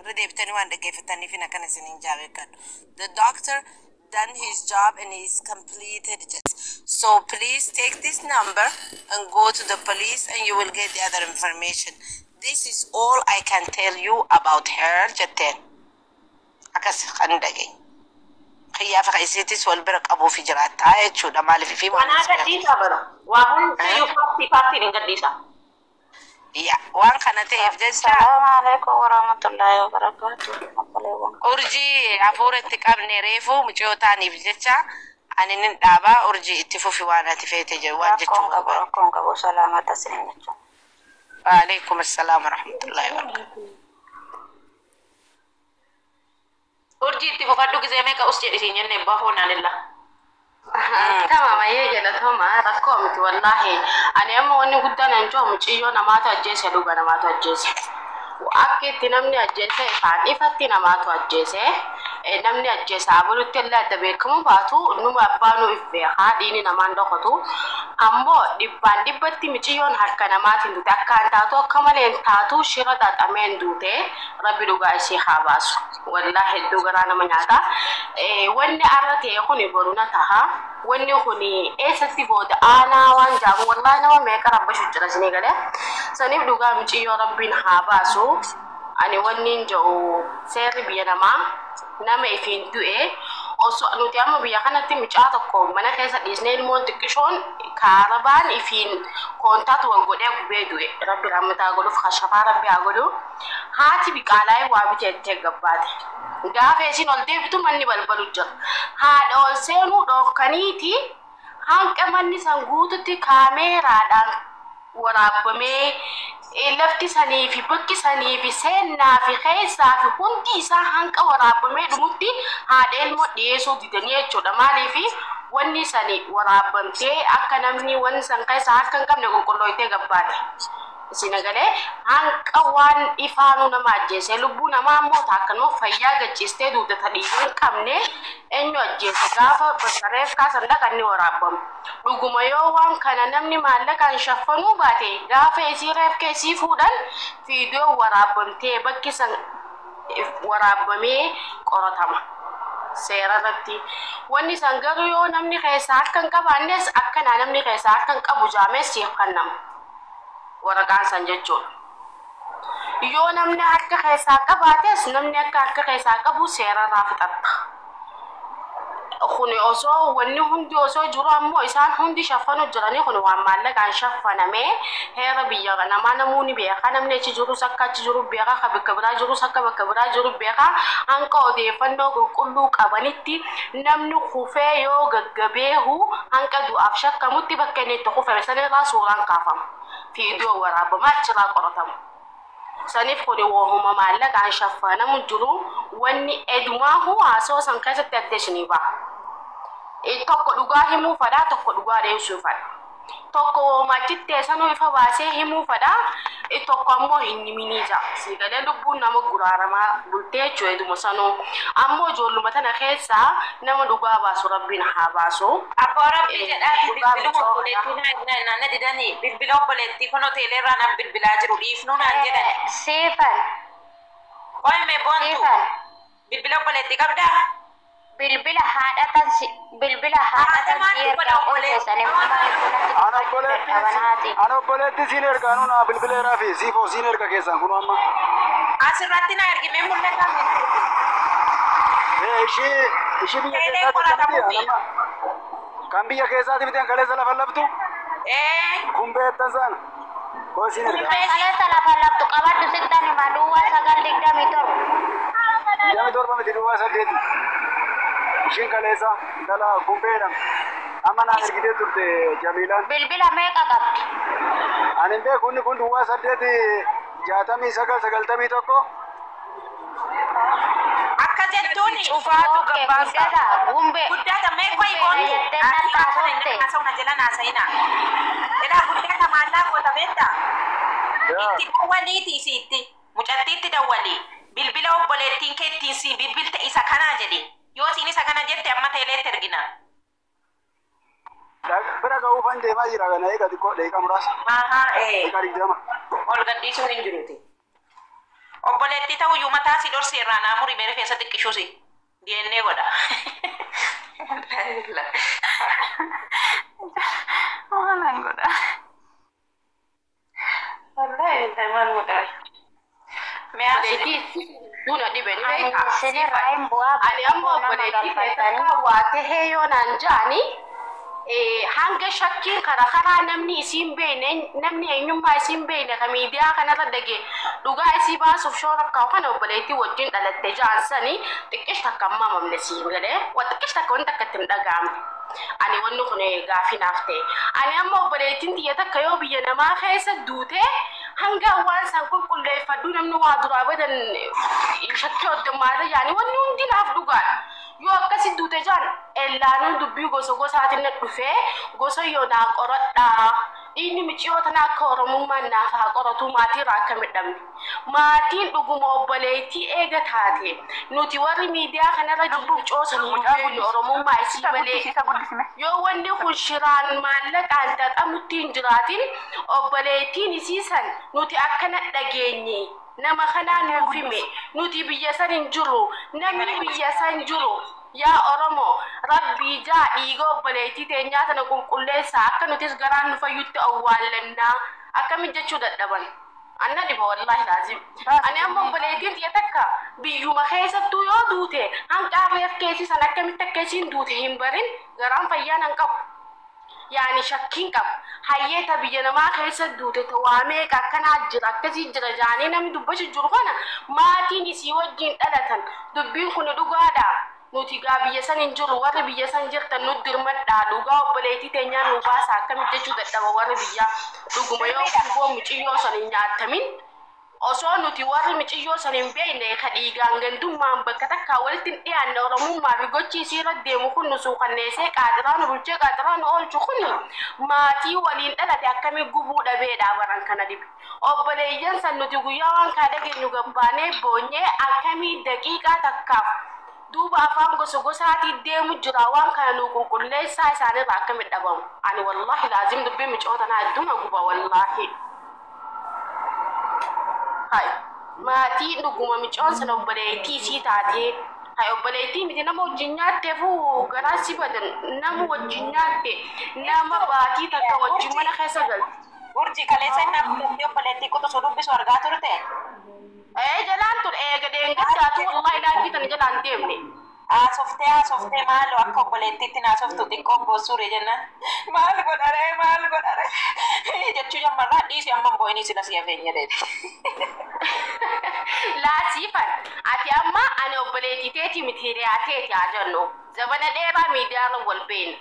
Redeebitanii waan dhaggeeffataniif hin akkana isiniin jaabeekadhu. The doctor done his job and he's completed it. So please take this number and go to the police and you will get the other information. This is all I can tell you about her jetteen. Akas kan dhagay. Khiyaafa qaisiitis wal bira qabuu fi jiraataa jechuudha maaliif fi waan gadhiisa bara. Waa hundi yoo paartii hin gadhiisa. Ya, waan kana ta'eef jecha. Assalamu alaikum warahmatullahi wabarakatuh. Urji hafuura itti qabne reefu mucootaaniif jecha ani nin dhaabaa urji itti fufi waan ati feete jedhu waan jechuun qaba. Rakkoon qabu salaamata isin jechuun. Wa alaikum assalam wa rahmatullahi wa barakatuh. Urji itti fufadhu gisee meeqa us jedhisiin jenne baafoonaan illa. Tamam ayee galatoma rakkoo miti wallahi ani amma wanni guddaan anjoo muciyyoo namaatu ajjeese dhuga namaatu ajjeese akka itti namni ajjeese ifaan ifatti namaatu ajjeese namni ajjeese abulutti illee adda beekamu baatu numa abbaanu if beekaa dhiini namaan dhokatu ammoo dhibbaan dhibbatti muciyyoon harka namaatiin duute akkaan taatu akka malee taatu shira xaxameen duute rabbi dhugaa ishee haa baasu wallahi hedduu garaa nama nyaata wanni arra ta'e kuni boruna taha wanni kuni eessatti booda aanaa waan jaamu wallahi nama meeqa rabbashu jira sinii galee saniif dhugaa muciyyoo rabbiin haa baasu ani wanni jedhu seerri biyya namaa nama ifiin du'e osoo nuti amma biyya kanatti mucaa tokko mana keessa dhiisnee ilmoon xiqqishoon kaarabaan ifiin koontaatu wal godhee gubee du'e rabbi rahmataa godhuuf kashafaa rabbi haa godhu haati biqaalaa waa biteettee gabbaate gaafa isin ol deebitu manni balbalu jira haadha ol seenuu dhokkaniiti hanqa manni san guututti kaameeraadhaan waraabamee lafti sanii fi bakki sanii fi seenaa fi keessaa fi hundi isaa hanqa waraabamee dhumutti haadha ilmoo dhiyeessuu didanii jechuudha maaliif wanni sanii waraabamtee akka namni wanni san keessaa akka hin qabne qulqullooytee gabbaate sinagalee hanqa waan ifaanuu nama ajjeese lubbuu namaa ammoo taakkanoo fayyaa gachiistee duudata dhiiguu hin qabne eenyu ajjeese gaafa basareef kaasan dhaqanni waraabamu dhuguma yoo waan kana namni maallaqaan shaffanuu baate gaafa isii reefka isii fuudhan fiidiyoo waraabamtee bakki san waraabamee qoratama seera irratti wanni san garuu yoo namni keessaa akka hin qabaannes akkanaa namni keessaa akka hin qabu jaamees siif kannama waraqaan san jechuudha yoo namni harka keessaa qabaates namni akka harka keessaa qabu seerarraa fixatta kuni osoo wanni hundi osoo jiru ammoo isaan hundi shaffanu jiranii kun waan maallaqaan shaffanamee heera biyya namaa namuuni beekaa namni achi jirus akka achi jiru beekaa ka bakka biraa jirus akka bakka biraa jiru beekaa hanqa odeeffannoo qulqulluu qabanitti namni kufee yoo gaggabeehu hanqa du'aaf shakkamutti bakka inni itti kufame sanirraa suuraan kaafama fiidiyoo waraabamaa achirraa qoratamu saniif kuni wohuma maallaqaan shaffanamu jiru wanni edumaahu haasoo san keessatti adda ishinii ba'a tokko dhugaa himuu fadhaa tokko dhugaa deebisuu fadha tokko machittee sanuu ifa baasee himuu fadhaa tokko ammoo hin himiniija siigalee lubbuun nama guraaramaa bultee jechuu eduma sanuu ammoo ijoolluma tana keessaa nama dhugaa baasu rabbiin haa baasu abbaa rabbii jedhaa bilbiluma obboleettii naanna didanii bilbila obboleettii kun hoteeleerraa na bilbilaa jiru dhiifnuu naan jedhan Seefan qoyme boontu bilbila obboleettii qabdaa bilbila haadhatan ergaa qolleessanii ana obboleetti siin ergaanu naa bilbileeraa fi siifoo siin erga keessan kun amma asirratti na ergimee mul'ata ishii biyya keessaati kan biyya keessaati miti kaleessa lafa laftu kun beektan sana koo siin erga kaleessa lafa laftu qabaddu sittani maduwwaa 927 miti duwwaa 8 ishiin kaleessa dala kumbeedham amma naan ergitee turte Jamiilaan bilbila meeqa qabdi ani beeku inni kun duwwaa 86991 akka jettuun cufaatu gabbaasa guddaata meeqa iboon asawna jala naasayina jedhaa guddaata maallaa goota beektaa itti dawwaliiti isiitti mucattiitti dawwalii bilbila obboleettiin kee ittiin si bilbilte isa kanaa jedhi yoo siin isa kana jette amma teeleetti ergina bira ga'uu fan deemaa jira kana eega xiqqoo dheeqa muraasa aha dheeqa digdama ol gadhiisuun hin jiruuti Obboleettii ta'uu iyyuu mataa si dhorsee irraa naamurii beera keessa xiqqishuusi. DNA godha. Malan godha. Wallahi maal godha. Duna dibeni beeka. Sinirraa hin bu'aa. Ani amma obboleettii keessatti waa tahee yoo naan jaani hanga shakkiin karaa namni isiin beene namni eenyummaa isiin beene ka miidiyaa kanarra dage dhugaa isii baasuuf shoora kaa'u kana obboleettii wajjin dhalatte jaansanii xiqqeesh takka mamamne siin galee xiqqeesh takka wanta akka ittiin dhaga'amne. Ani wanni kun gaafii naaf ta'e. Ani amma obboleettiin xiyya takka yoo biyya namaa keessa duute hanga waan san qulqulleeffadhu namni waa duraa badan shakkii oddummaata yaani wanni hundi naaf dhugaadha. Yoo akkasi duute jaan ellaanuun dubbii gosaatiin na dhufee gosa yoo naa qoradhaa. Inni michiyoota na akka oromummaan naaf haa qoratu maatii irraa akka midhamne. Maatiin dhuguma obboleettii eega taate nuti warri miidiyaa kanarra jiru coosanii oromummaa isii malee yoo wanni kun shiraan maallaqaan xaxamutti hin jiraatin obboleettiin isiisan nuti akkana dhageenye nama kanaan nuuf hime nuti biyya san hin jiru namni biyya san jiru. Yaa Oromoo rabbii jaa dhiiga obboleettii teenyaa tana qulqulleessaa akka nutis garaan nu fayyutti awwaallannaa akkamiin jechuu dadhaban. Anna dhiba wallaahi laazim. Ani amma obboleettiin xiyya takka biyyuma keessattuu yoo duute hanqaarreef keessi san akkamitti akka isiin duute hin barin garaan fayyaa nan qabu. Yaani shakkiin qabu. Hayyeeta biyya namaa keessa duute waa meeqa akkanaa jira akkasii jira jaanii namni dubbachaa jiru kana maatiin isii wajjin dhalatan dubbiin kun dhugaadha. Nuti gaa biyya san hin jiru warri biyya san jirtan nu dirmadhaa dhugaa obboleettii teenyaa nu baasa akkamitti jechuu dadhaba warri biyyaa dhuguma yoo kuboo muciyyoo san hin nyaatamin osoo nuti warri muciyyoo san hin beekne ka dhiigaan gandummaan bakka takkaa walitti hin dhiyaanne oromummaa fi gochi isii irra deemu kun nu suukanneessee qaaxiraa nu bulchee qaaxiraa nu oolchu kun maatii waliin dhalate akkamii gubuu dhabeedhaa baran kana dhibe. Obboleeyyan san nuti guyyaa waan kaa dhageenyu gabbaanee boonyee akkamii daqiiqaa takkaaf duuba afaan gosaatii deemu jira waan kana nu qulqulleessaa isaanirraa akkamitti dhabamu. Ani wallahi laazim dubbii micoota naa hedduu na guba wallahi. Hai maatii dhuguma micoon sana obboleettii isii taatee hai obboleettii miti nama wajjin nyaatteefu garaa si badan nama wajjin nyaatte nama baatii takka wajjin mana keessa galti. Urjii kaleessa inni abboleettii obboleettii kutusuu dubbisu argaa turte. Jalan tur gadeen gaddaatu wallahi laafii tan jalaan deemne. Softee maaloo akka obboleettiitti naasoftu xiqqoo boossuure jenna. Maal godhare jechuu jammarraa dhiisii amman boo'inii sila siya feenya deeti. Laasiifan ati amma ani obboleettii teeti miti hiriyaa teeti haa jennu zabana dheeraa miidiyaarra wal beenu.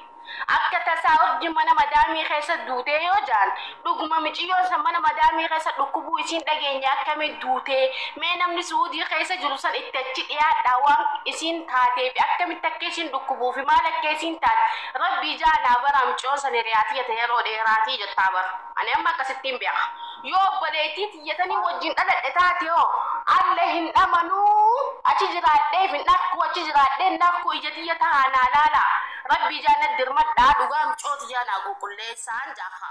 Akka tasaa urjii mana madaamii keessa duutee yoo jaan dhuguma miciyyoon san mana madaamii keessa dhukkubuu isiin dhageenya akkamiin duutee mee namni suudii keessa jiru san itti achi dhiyaadhaa waan isiin taatee fi akkamitti akka isiin dhukkubuu fi maal akka isiin taate rabbii jaanaa bara miciyyoon san hiriyaatii yata yeroo dheeraatii jettaa bara. Ani amma akkasittiin beeka. Yoo obboleettii tiyyatanii wajjin dhaladhe taate yoo alle hin dhamanuu achi jiraadhee fi nakku achi jiraadhee nakku ija tiyya taanaa laala. Rabbi jana dirmadhaa dhugaa micooti jaanaa qulqulleessaan jaaha.